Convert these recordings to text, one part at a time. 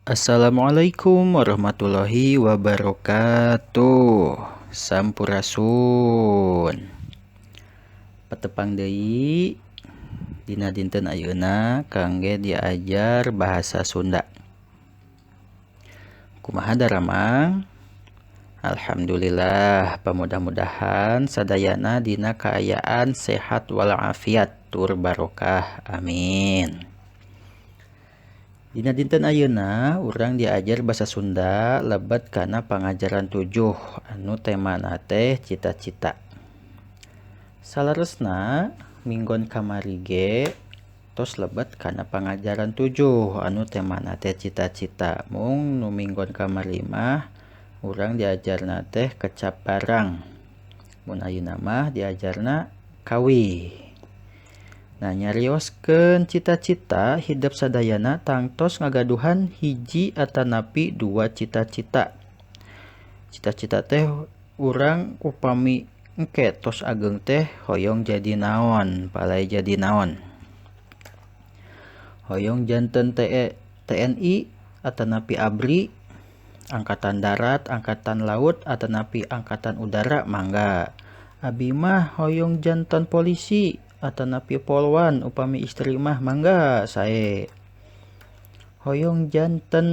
Assalamualaikum warahmatullahi wabarakatuh. Sampurasun. Patepang deui dina dinten ayeuna kangge diajar bahasa Sunda. Kumaha daramang? Alhamdulillah, pamudah-mudahan sadayana dina kaayaan sehat walafiat tur barokah. Amin. Dina dinten ayeuna urang diajar bahasa Sunda lebet kana pangajaran 7 anu temana teh cita-cita. Salaresna minggon kamari ge tos lebet kana pangajaran 7 anu temana teh cita-cita. Mung nu minggon kamari mah urang diajarna teh kecap barang. Mun ayeuna mah diajarna kawi. Nah, nyarioskeun cita-cita hidup sadayana tangtos ngagaduhan hiji atanapi 2 cita-cita. Cita-cita teh urang upami engke tos ageng teh hoyong jadi naon, palai jadi naon. Hoyong janten TNI atanapi ABRI, angkatan darat, angkatan laut atanapi angkatan udara mangga. Abi mah hoyong jantan polisi atanapi polwan upami istri mah mangga sae. Hoyong janten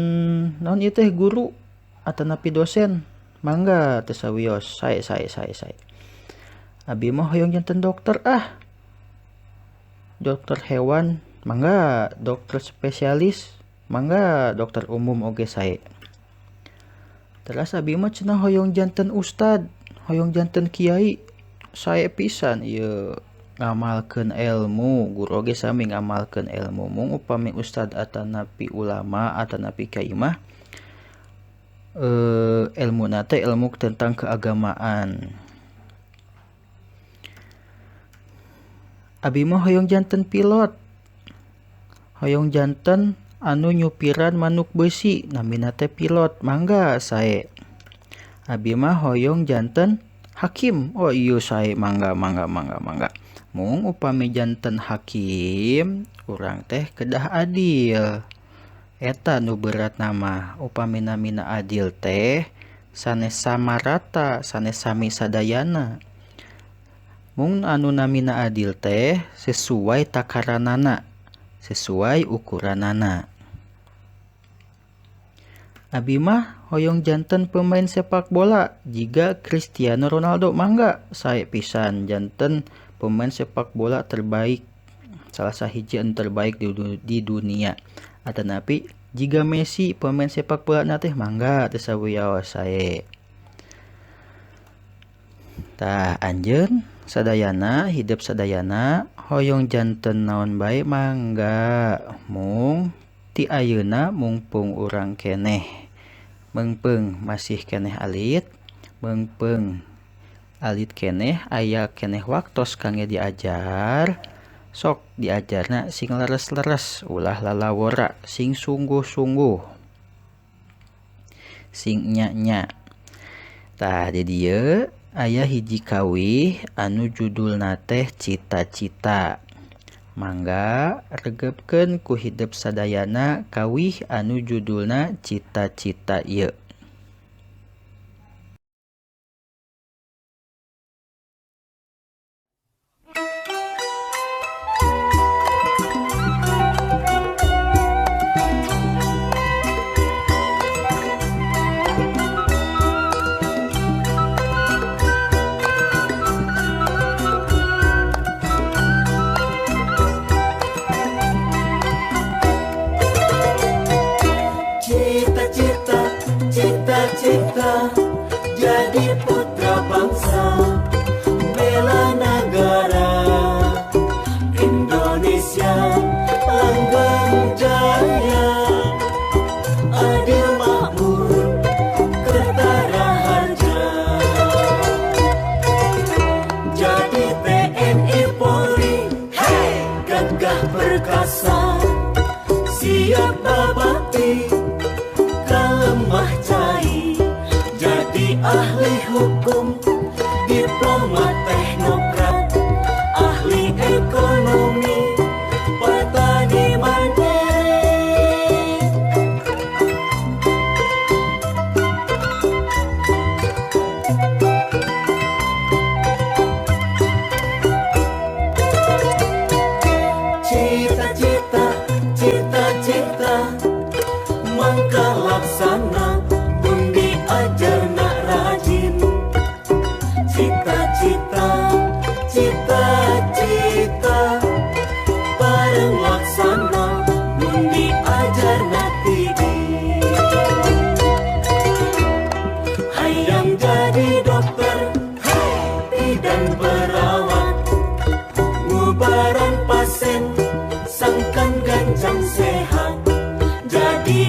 naon ieu teh guru atanapi dosen mangga teu sawios sae. Abi mah hoyong janten dokter dokter hewan mangga, dokter spesialis mangga, dokter umum oge sae. Terus abi mah cenah hoyong janten ustad, hoyong janten kiai sae pisan ieu ngamalkeun ilmu. Guru oge sami ngamalkeun ilmu. Mung upami ustad atanapi ulama atanapi kiai mah ilmuna teh ilmu tentang keagamaan. Abi mah hoyong janten pilot, hoyong janten anu nyupiran manuk besi namina teh pilot mangga sae. Abi mah hoyong janten hakim, oh iya sae mangga. Mung upami janten hakim urang teh kedah adil. Eta nu berat nama upami namina adil teh sanes sama rata, sanes sami sadayana. Mung anu namina adil teh sesuai takaranana, sesuai ukuranana. Abi mah hoyong janten pemain sepak bola jiga Cristiano Ronaldo mangga sae pisan janten pemain sepak bola terbaik, salah sahiji anu terbaik di dunia. Atanapi jiga Messi pemain sepak bola na teh mangga teu sawios sae. Tah anjeun sadayana hidup sadayana hoyong janten naon bae mangga. Mung ti ayeuna mungpung urang keneh meungpeung masih keneh alit, meungpeung alit keneh aya keneh waktos kangge diajar, sok diajarna sing leres-leres ulah lalawora, sing sungguh-sungguh, sing nya-nya. Tah di dieu aya hiji kawih anu judulna teh cita-cita. Mangga regepkeun ku hidup sadayana kawih anu judulna cita-cita ieu. Cita-cita jadi putra bangsa, bela negara Indonesia langgeng jaya, adil makmur ketara harja. Jadi TNI Polri, hey, gagah perkasa, siap babakti kalemah cai.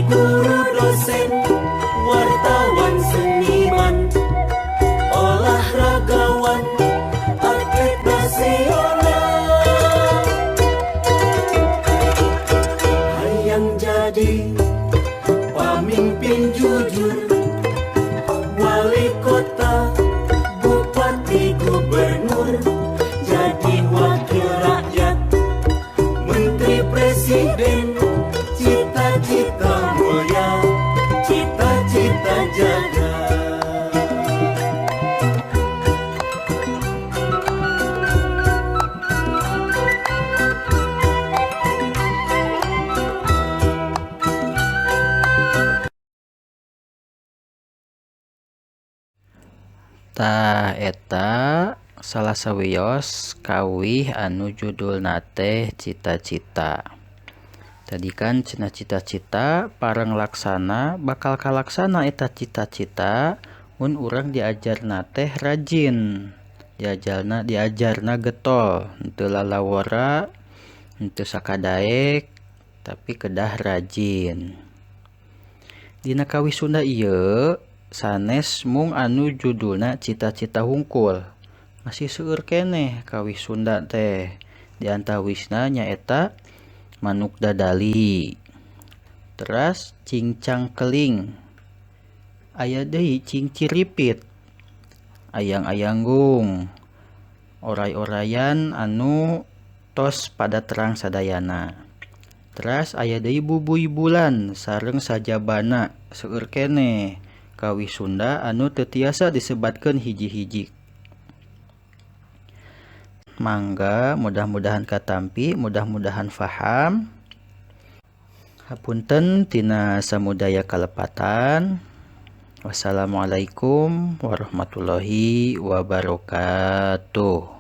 guru dosen, wartawan seniman, olahragawan, atlet nasional. Hayang jadi pamimpin jujur, wali kota, bupati, gubernur, jadi wakil rakyat, menteri presiden, cita-cita mulia, cita-cita jaga. Tah eta salah sawios kawih anu judulna teh cita-cita. Tadi kan cenah cita-cita parang laksana bakal kalaksana eta cita-cita mun urang diajarna teh rajin. Diajarna getol, henteu lalawara, henteu sakadaek, tapi kedah rajin. Dina kawih Sunda ieu sanes mung anu judulna cita-cita hungkul. Masih seueur keneh kawih Sunda teh. Di antawisna nyaeta manuk dadali. Teras cincang keling. Aya deui cinciripit. Ayang-ayanggung. Oray-orayan anu tos pada terang sadayana. Teras aya deui bubui bulan sareng sajabana seueur keneh kawih Sunda anu teu tiasa disebatkeun hiji-hiji. Mangga mudah-mudahan katampi, mudah-mudahan faham. Hapunten tina samudaya kalepatan. Wassalamualaikum warahmatullahi wabarakatuh.